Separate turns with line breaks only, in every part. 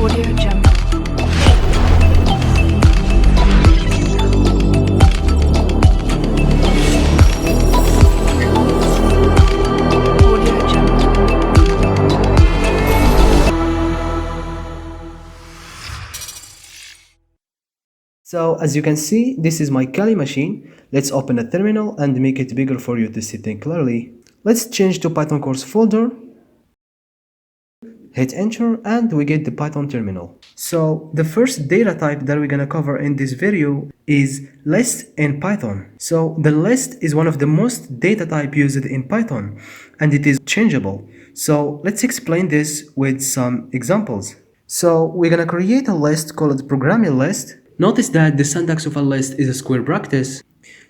Audio Jungle. Audio Jungle.
So as you can see, this is my Kali machine. Let's open a terminal and make it bigger for you to see things clearly. Let's change to Python course folder, hit enter, and we get the Python terminal. So the first data type that we're gonna cover in this video is list in Python. So the list is one of the most data type used in Python, and it is changeable. So let's explain this with some examples. So we're gonna create a list called programming list. Notice that the syntax of a list is a square brackets.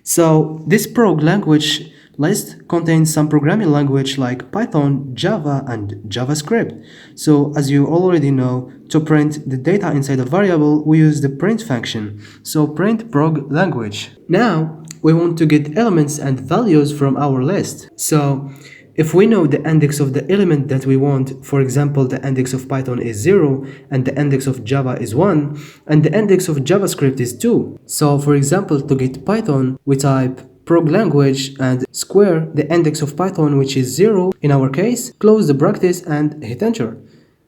So this prog language list contains some programming language like Python, Java, and JavaScript. So as you already know, to print the data inside a variable, we use the print function. So print prog language. Now we want to get elements and values from our list. So if we know the index of the element that we want, for example, the index of Python is 0, and the index of Java is 1, and the index of JavaScript is 2. So for example, to get Python, we type prog language and square the index of Python, which is 0 in our case, close the brackets and hit enter.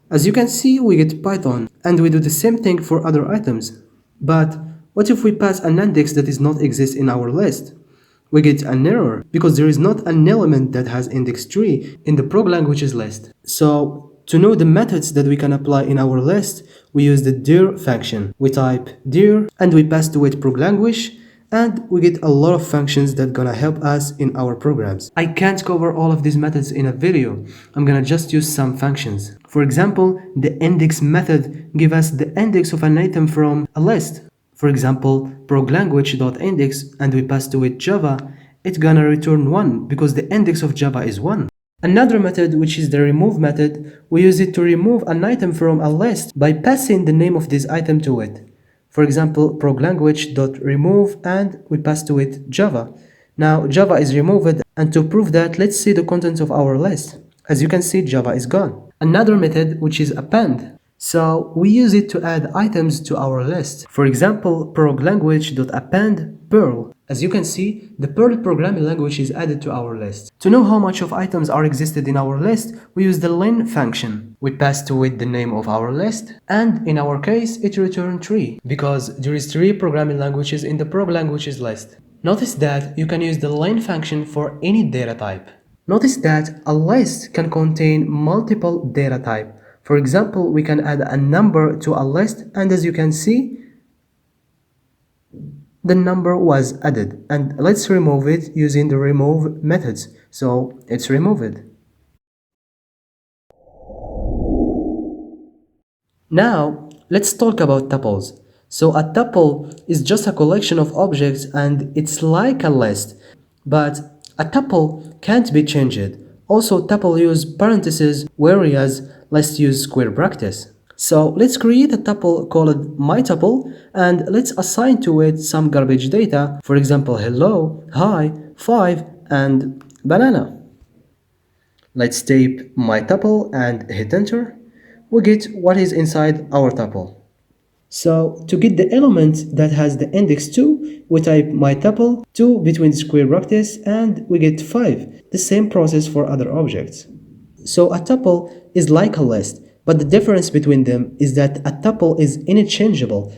As you can see, we get Python, and we do the same thing for other items. But what if we pass an index that does not exist in our list? We get an error because there is not an element that has index 3 in the prog languages list. So to know the methods that we can apply in our list, we use the dir function. We type dir and we pass to it prog language, and we get a lot of functions that gonna help us in our programs. I can't cover all of these methods in a video. I'm gonna just use some functions. For example, the index method gives us the index of an item from a list. For example, proglanguage.index, and we pass to it Java, it's gonna return 1 because the index of Java is 1. Another method, which is the remove method, we use it to remove an item from a list by passing the name of this item to it. For example, proglanguage.remove, and we pass to it Java. Now Java is removed, and to prove that, let's see the contents of our list. As you can see, Java is gone. Another method, which is append. So we use it to add items to our list. For example, proglanguage.append Perl. As you can see, the Perl programming language is added to our list. To know how much of items are existed in our list, we use the len function. We pass to it the name of our list, and in our case, it returns 3, because there is 3 programming languages in the prog languages list. Notice that you can use the len function for any data type. Notice that a list can contain multiple data types. For example, we can add a number to a list, and as you can see, the number was added. And let's remove it using the remove methods. So it's removed. Now, let's talk about tuples. So a tuple is just a collection of objects, and it's like a list, but a tuple can't be changed. Also, tuple use parentheses, whereas lists use square brackets. So let's create a tuple called myTuple, and let's assign to it some garbage data, for example, hello, hi, 5, and banana. Let's type myTuple and hit enter. We get what is inside our tuple. So to get the element that has the index 2, we type myTuple 2 between square brackets, and we get 5. The same process for other objects. So a tuple is like a list, but the difference between them is that a tuple is interchangeable.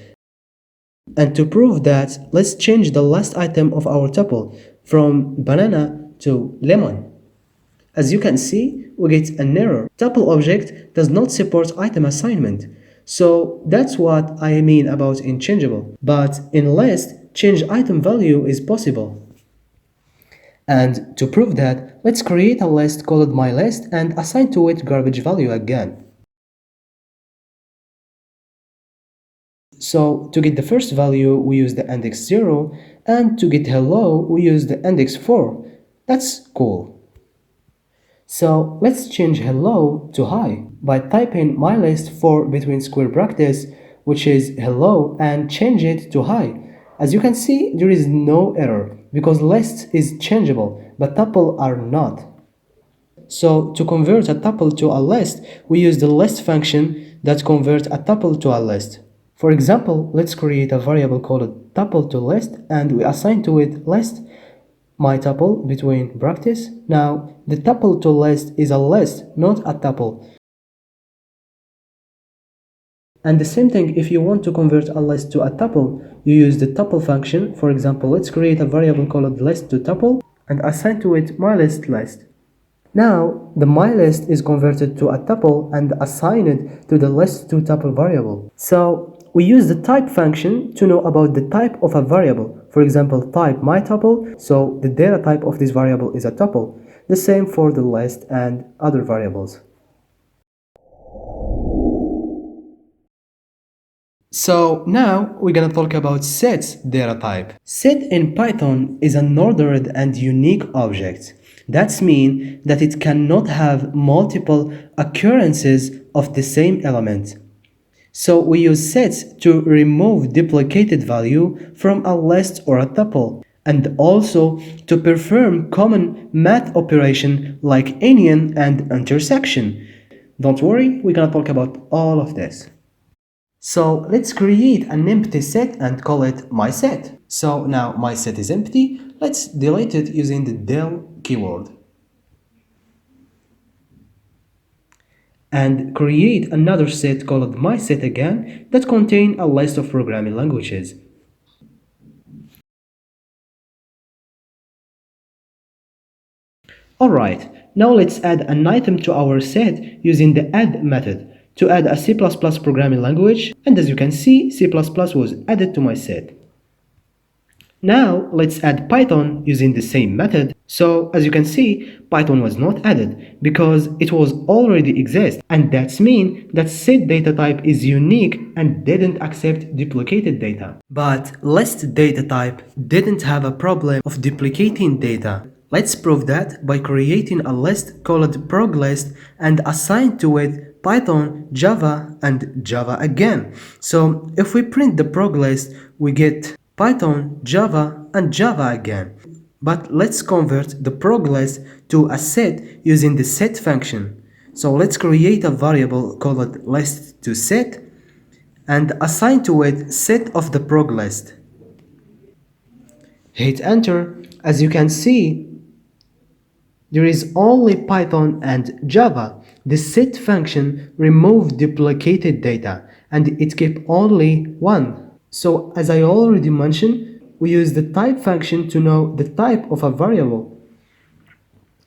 And to prove that, let's change the last item of our tuple from banana to lemon. As you can see, we get an error. Tuple object does not support item assignment. So that's what I mean about interchangeable. But in list, change item value is possible. And to prove that, let's create a list called myList and assign to it garbage value again. So to get the first value, we use the index 0, and to get hello, we use the index 4. That's cool. So let's change hello to hi by typing myList4 between square brackets, which is hello, and change it to hi. As you can see, there is no error because list is changeable, but tuple are not. So to convert a tuple to a list, we use the list function that converts a tuple to a list. For example, let's create a variable called tuple to list and we assign to it list my tuple between brackets. Now the tuple to list is a list, not a tuple. And the same thing, if you want to convert a list to a tuple, you use the tuple function. For example, let's create a variable called list to tuple and assign to it mylist. Now, the mylist is converted to a tuple and assigned to the list to tuple variable. So, we use the type function to know about the type of a variable. For example, type mytuple, so the data type of this variable is a tuple. The same for the list and other variables. So now we're gonna talk about set's data type. Set in Python is an ordered and unique object. That means that it cannot have multiple occurrences of the same element. So we use sets to remove duplicated value from a list or a tuple, and also to perform common math operation like union and intersection. Don't worry, we're gonna talk about all of this. So let's create an empty set and call it mySet. So now mySet is empty. Let's delete it using the del keyword. And create another set called mySet again that contain a list of programming languages. Alright, now let's add an item to our set using the add method to add a C++ programming language, and as you can see, C++ was added to my set. Now let's add Python using the same method. So as you can see, Python was not added because it was already exist, and that means that set data type is unique and didn't accept duplicated data. But list data type didn't have a problem of duplicating data. Let's prove that by creating a list called proglist and assign to it Python, Java, and Java again. So if we print the proglist, we get Python, Java, and Java again. But let's convert the proglist to a set using the set function. So let's create a variable called list to set and assign to it set of the proglist. Hit enter. As you can see, there is only Python and Java. The set function removed duplicated data and it kept only one. So as I already mentioned, we use the type function to know the type of a variable.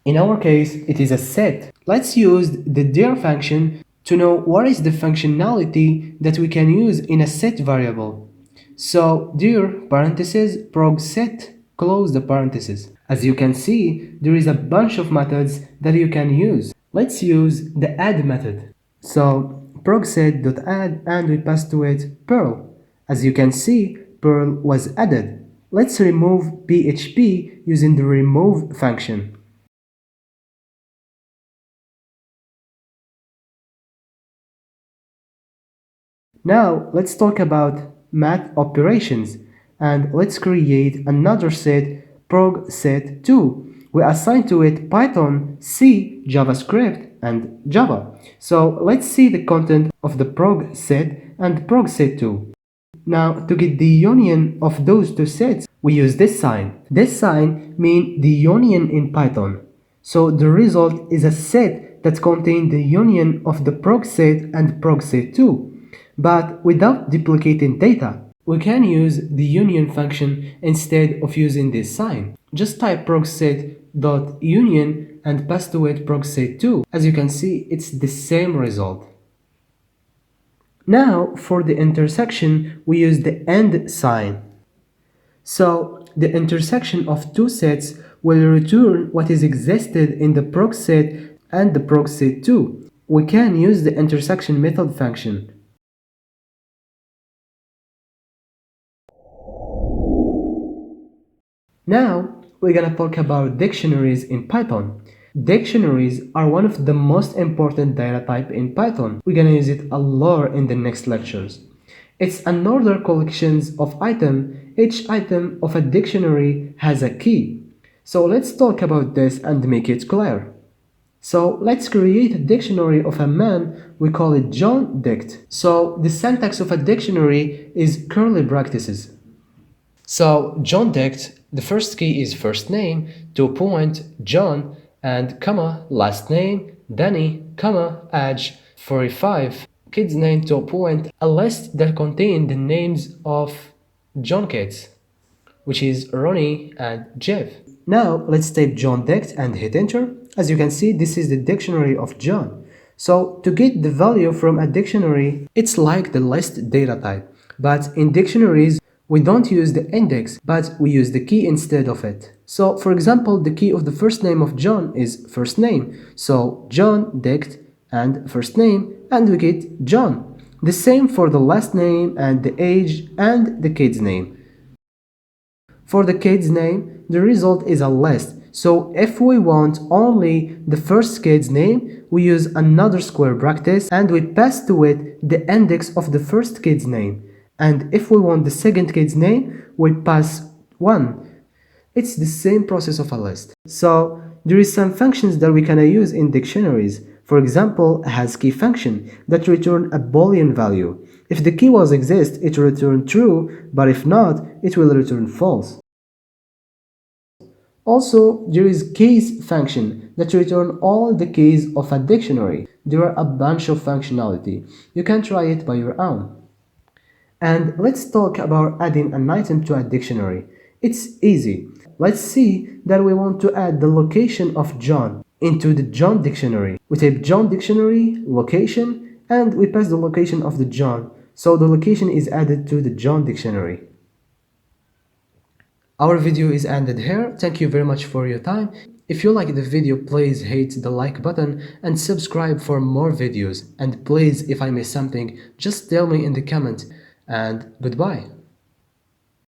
In our case, it is a set. Let's use the dir function to know what is the functionality that we can use in a set variable. So dir parentheses prog set close the parentheses. As you can see, there is a bunch of methods that you can use. Let's use the add method. So progset.add and we pass to it Perl. As you can see, Perl was added. Let's remove PHP using the remove function. Now let's talk about math operations and let's create another set progset2. We assign to it Python, C, JavaScript, and Java. So let's see the content of the progset and progset2. Now to get the union of those two sets, we use this sign. This sign means the union in Python. So the result is a set that contains the union of the progset and progset2, but without duplicating data. We can use the union function instead of using this sign. Just type progset.union and pass to it progset2. As you can see, it's the same result. Now for the intersection, we use the AND sign. So the intersection of two sets will return what is existed in the progset and the progset2. We can use the intersection method function. Now we're gonna talk about dictionaries in Python. Dictionaries are one of the most important data type in Python. We're gonna use it a lot in the next lectures. It's an ordered collections of items. Each item of a dictionary has a key. So let's talk about this and make it clear. So let's create a dictionary of a man. We call it John Dict. So the syntax of a dictionary is curly brackets. So John Dict, the first key is first name, 2 point, John, and comma, last name, Danny, comma, age, 45, kid's name, 2 point, a list that contains the names of John kids, which is Ronnie and Jeff. Now let's type John Dict and hit enter. As you can see, this is the dictionary of John. So to get the value from a dictionary, it's like the list data type. But in dictionaries, we don't use the index, but we use the key instead of it. So for example, the key of the first name of John is first name. So John Dict and first name, and we get John. The same for the last name and the age and the kid's name. For the kid's name, the result is a list. So if we want only the first kid's name, we use another square bracket and we pass to it the index of the first kid's name. And if we want the second kid's name, we pass 1. It's the same process of a list. So there is some functions that we can use in dictionaries. For example, a hasKey function that return a Boolean value. If the key was exist, it will return true, but if not, it will return false. Also, there is keys function that return all the keys of a dictionary. There are a bunch of functionality. You can try it by your own. And let's talk about adding an item to a dictionary. It's easy. Let's see that we want to add the location of John into the John dictionary. We type John dictionary, location, and we pass the location of the John. So the location is added to the John dictionary. Our video is ended here. Thank you very much for your time. If you like the video, please hit the like button and subscribe for more videos. And please, if I miss something, just tell me in the comment. And goodbye.